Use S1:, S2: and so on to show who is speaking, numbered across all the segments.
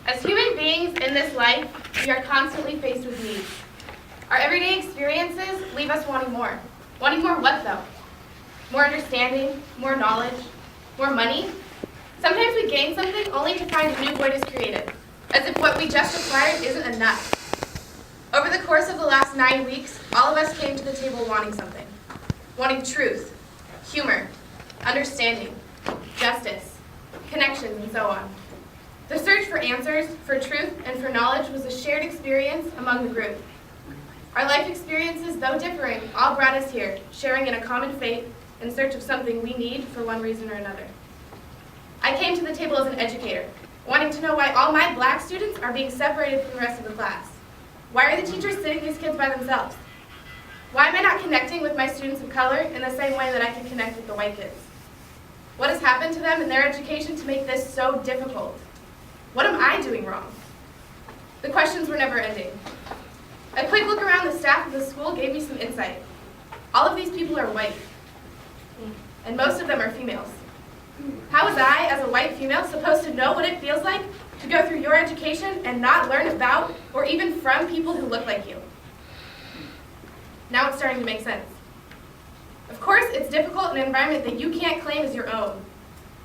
S1: As human beings in this life, we are constantly faced with needs. Our everyday experiences leave us wanting more. Wanting more what, though? More understanding, more knowledge, more money? Sometimes we gain something only to find a new void is created, as if what we just acquired isn't enough. Over the course of the last 9 weeks, all of us came to the table wanting something. Wanting truth, humor, understanding, justice, connections, and so on. The search for answers, for truth, and for knowledge was a shared experience among the group. Our life experiences, though differing, all brought us here, sharing in a common fate in search of something we need for one reason or another. I came to the table as an educator, wanting to know why all my black students are being separated from the rest of the class. Why are the teachers sitting these kids by themselves? Why am I not connecting with my students of color in the same way that I can connect with the white kids? What has happened to them in their education to make this so difficult? What am I doing wrong? The questions were never ending. A quick look around the staff of the school gave me some insight. All of these people are white, and most of them are females. How was I, as a white female, supposed to know what it feels like to go through your education and not learn about or even from people who look like you? Now it's starting to make sense. Of course, it's difficult in an environment that you can't claim as your own.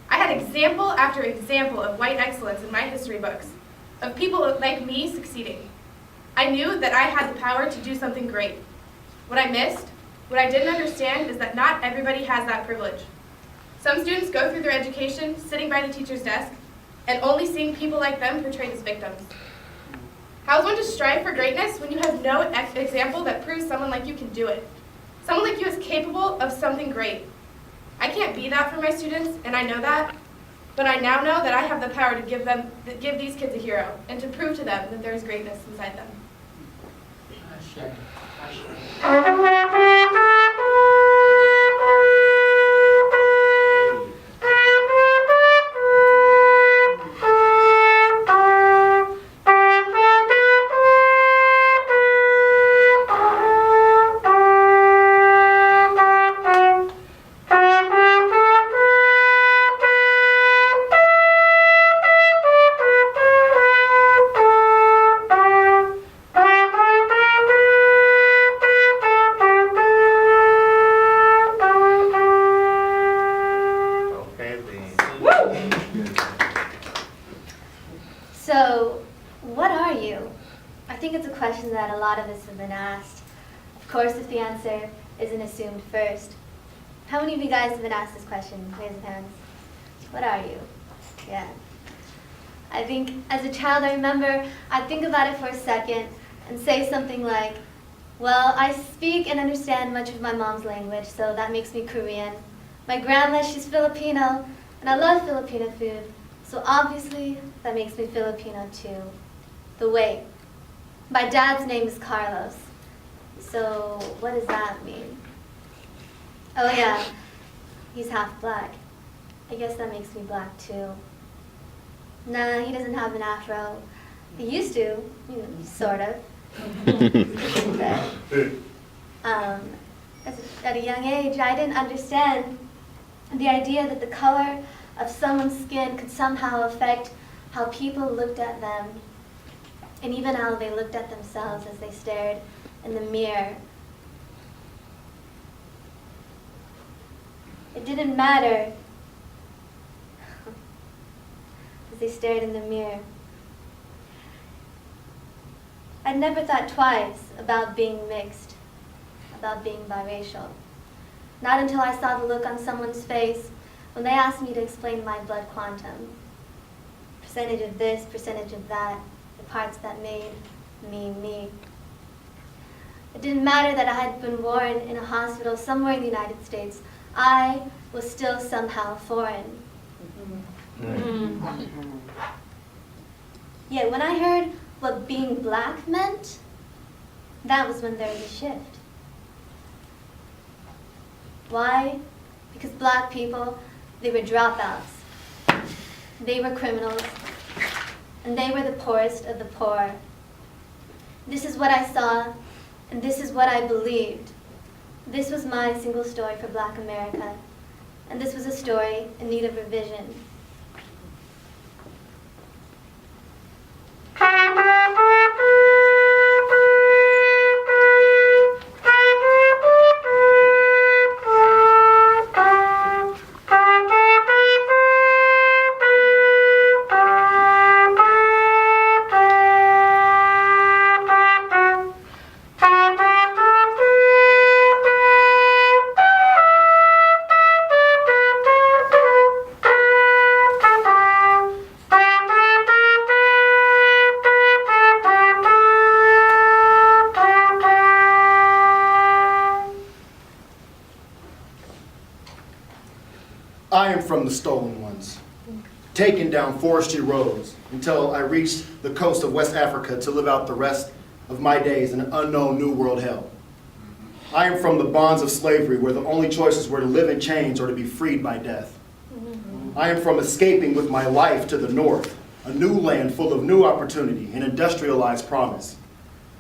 S1: I had example after example of white excellence in my history books, of people like me succeeding. I knew that I had the power to do something great. What I missed, what I didn't understand, is that not everybody has that privilege. Some students go through their education sitting by the teacher's desk and only seeing people like them portrayed as victims. How is one to strive for greatness when you have no example that proves someone like you can do it? Someone like you is capable of something great. I can't be that for my students, and I know that, but I now know that I have the power to give these kids a hero and to prove to them that there is greatness inside them.
S2: So, what are you? I think it's a question that a lot of us have been asked. Of course, if the answer isn't assumed first. How many of you guys have been asked this question? Raise your hands. What are you? Yeah. I think as a child, I remember I'd think about it for a second and say something like, well, I speak and understand much of my mom's language, so that makes me Korean. My grandma, she's Filipino, and I love Filipino food. So obviously, that makes me Filipino too. The way. My dad's name is Carlos. So what does that mean? Oh yeah, he's half black. I guess that makes me black too. Nah, he doesn't have an afro. He used to, sort of. But, at a young age, I didn't understand the idea that the color of someone's skin could somehow affect how people looked at them, and even how they looked at themselves as they stared in the mirror. It didn't matter as they stared in the mirror. I'd never thought twice about being mixed, about being biracial. Not until I saw the look on someone's face when they asked me to explain my blood quantum. Percentage of this, percentage of that, the parts that made me, me. It didn't matter that I had been born in a hospital somewhere in the United States. I was still somehow foreign. Yet when I heard what being black meant, that was when there was a shift. Why? Because black people, they were dropouts. They were criminals. And they were the poorest of the poor. This is what I saw, and this is what I believed. This was my single story for Black America, and this was a story in need of revision.
S3: taken down forestry roads until I reached the coast of West Africa to live out the rest of my days in an unknown New World hell. I am from the bonds of slavery where the only choices were to live in chains or to be freed by death. I am from escaping with my life to the north, a new land full of new opportunity and industrialized promise.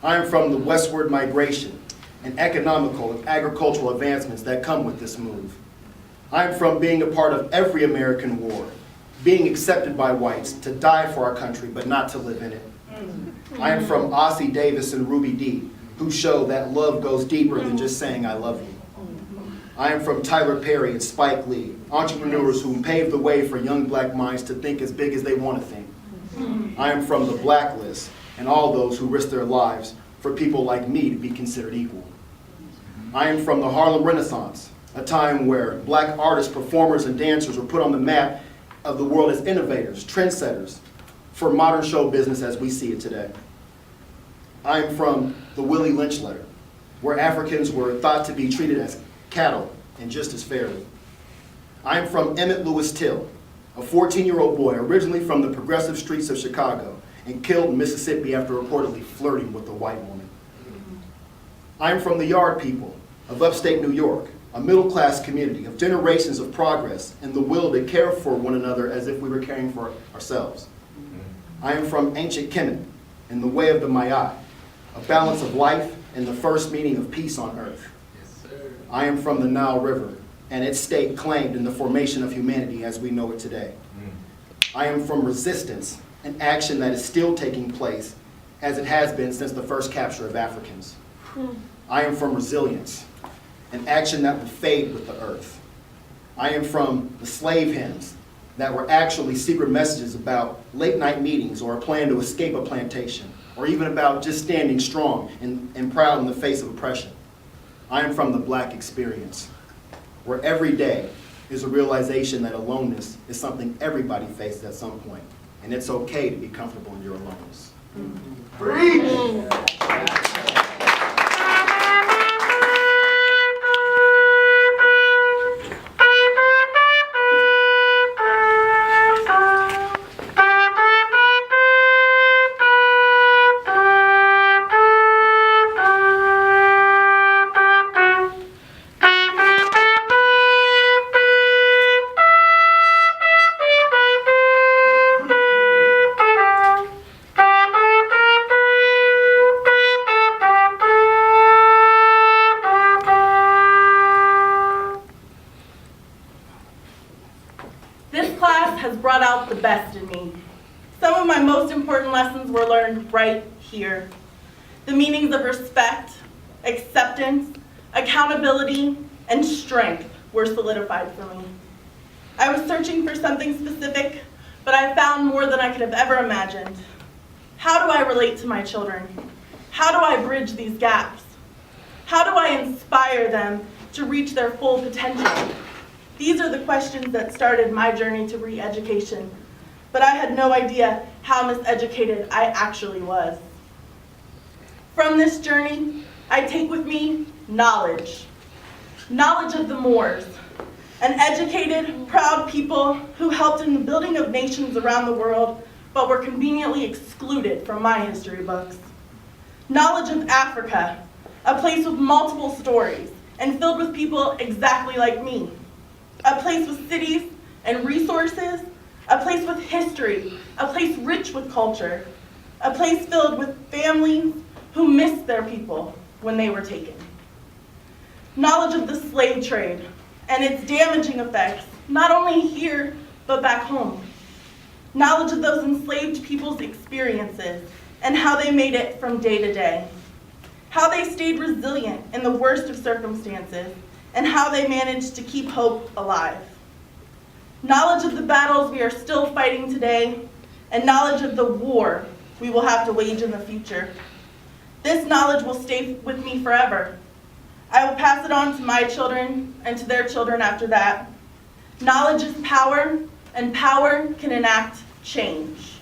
S3: I am from the westward migration and economical and agricultural advancements that come with this move. I am from being a part of every American war, being accepted by whites to die for our country but not to live in it. I am from Ossie Davis and Ruby Dee, who show that love goes deeper than just saying I love you. I am from Tyler Perry and Spike Lee, entrepreneurs who paved the way for young black minds to think as big as they want to think. I am from the Blacklist and all those who risk their lives for people like me to be considered equal. I am from the Harlem Renaissance, a time where black artists, performers, and dancers were put on the map of the world as innovators, trendsetters for modern show business as we see it today. I am from the Willie Lynch letter, where Africans were thought to be treated as cattle and just as fairly. I am from Emmett Lewis Till, a 14-year-old boy originally from the progressive streets of Chicago and killed in Mississippi after reportedly flirting with a white woman. I am from the Yard People of upstate New York, a middle-class community of generations of progress and the will to care for one another as if we were caring for ourselves. I am from ancient Kemet and the way of the Ma'at, a balance of life and the first meaning of peace on earth. I am from the Nile River and its state claimed in the formation of humanity as we know it today. I am from resistance, an action that is still taking place as it has been since the first capture of Africans. I am from resilience, an action that will fade with the earth. I am from the slave hymns that were actually secret messages about late night meetings or a plan to escape a plantation, or even about just standing strong and proud in the face of oppression. I am from the black experience, where every day is a realization that aloneness is something everybody faces at some point, and it's okay to be comfortable in your aloneness. Breathe.
S4: Brought out the best in me. Some of my most important lessons were learned right here. The meanings of respect, acceptance, accountability, and strength were solidified for me. I was searching for something specific, but I found more than I could have ever imagined. How do I relate to my children? How do I bridge these gaps? How do I inspire them to reach their full potential? These are the questions that started my journey to re-education, but I had no idea how miseducated I actually was. From this journey, I take with me knowledge. Knowledge of the Moors, an educated, proud people who helped in the building of nations around the world, but were conveniently excluded from my history books. Knowledge of Africa, a place with multiple stories and filled with people exactly like me. A place with cities and resources, a place with history, a place rich with culture, a place filled with families who missed their people when they were taken. Knowledge of the slave trade and its damaging effects, not only here, but back home. Knowledge of those enslaved people's experiences and how they made it from day to day. How they stayed resilient in the worst of circumstances, and how they managed to keep hope alive. Knowledge of the battles we are still fighting today, and knowledge of the war we will have to wage in the future. This knowledge will stay with me forever. I will pass it on to my children and to their children after that. Knowledge is power, and power can enact change.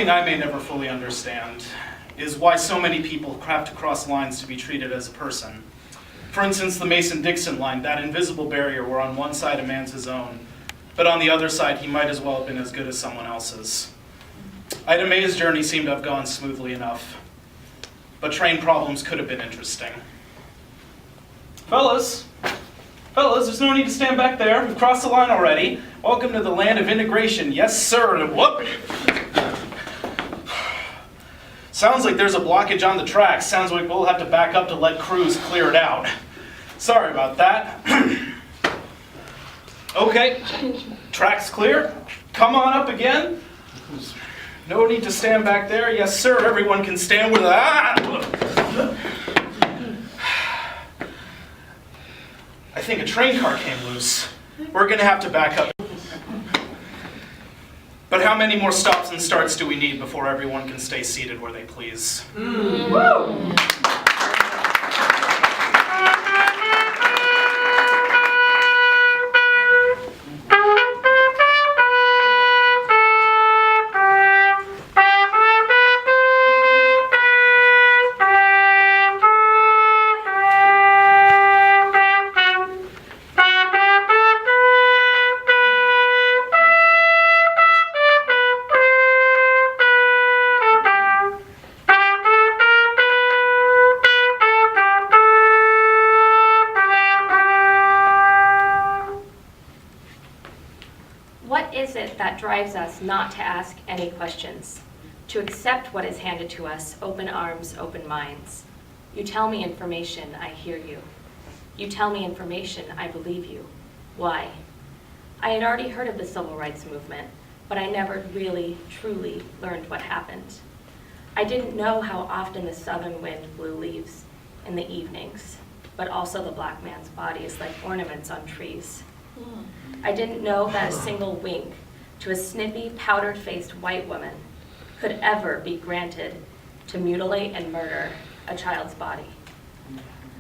S5: thing I may never fully understand is why so many people have to cross lines to be treated as a person. For instance, the Mason-Dixon line, that invisible barrier where on one side a man's his own, but on the other side he might as well have been as good as someone else's. Ida May's journey seemed to have gone smoothly enough, but train problems could have been interesting. Fellas, there's no need to stand back there. We've crossed the line already. Welcome to the land of integration. Yes, sir. And whoop! Sounds like there's a blockage on the tracks. Sounds like we'll have to back up to let crews clear it out. Sorry about that. Okay, tracks clear. Come on up again. No need to stand back there. Yes, sir. Everyone can stand with I think a train car came loose. We're going to have to back up. But how many more stops and starts do we need before everyone can stay seated where they please? Woo!
S6: That drives us not to ask any questions, to accept what is handed to us, open arms, open minds. You tell me information, I hear you. You tell me information, I believe you. Why? I had already heard of the civil rights movement, but I never really, truly learned what happened. I didn't know how often the southern wind blew leaves in the evenings, but also the black man's body is like ornaments on trees. I didn't know that a single wink to a snippy, powdered-faced white woman could ever be granted to mutilate and murder a child's body.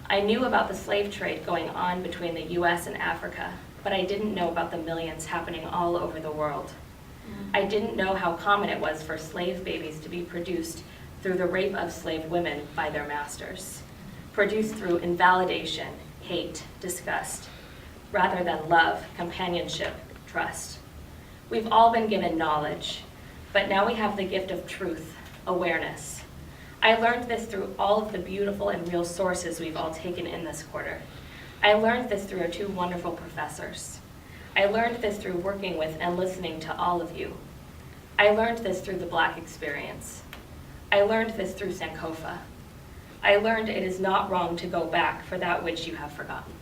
S6: I knew about the slave trade going on between the US and Africa, but I didn't know about the millions happening all over the world. I didn't know how common it was for slave babies to be produced through the rape of slave women by their masters, produced through invalidation, hate, disgust, rather than love, companionship, trust. We've all been given knowledge, but now we have the gift of truth, awareness. I learned this through all of the beautiful and real sources we've all taken in this quarter. I learned this through our two wonderful professors. I learned this through working with and listening to all of you. I learned this through the Black experience. I learned this through Sankofa. I learned it is not wrong to go back for that which you have forgotten.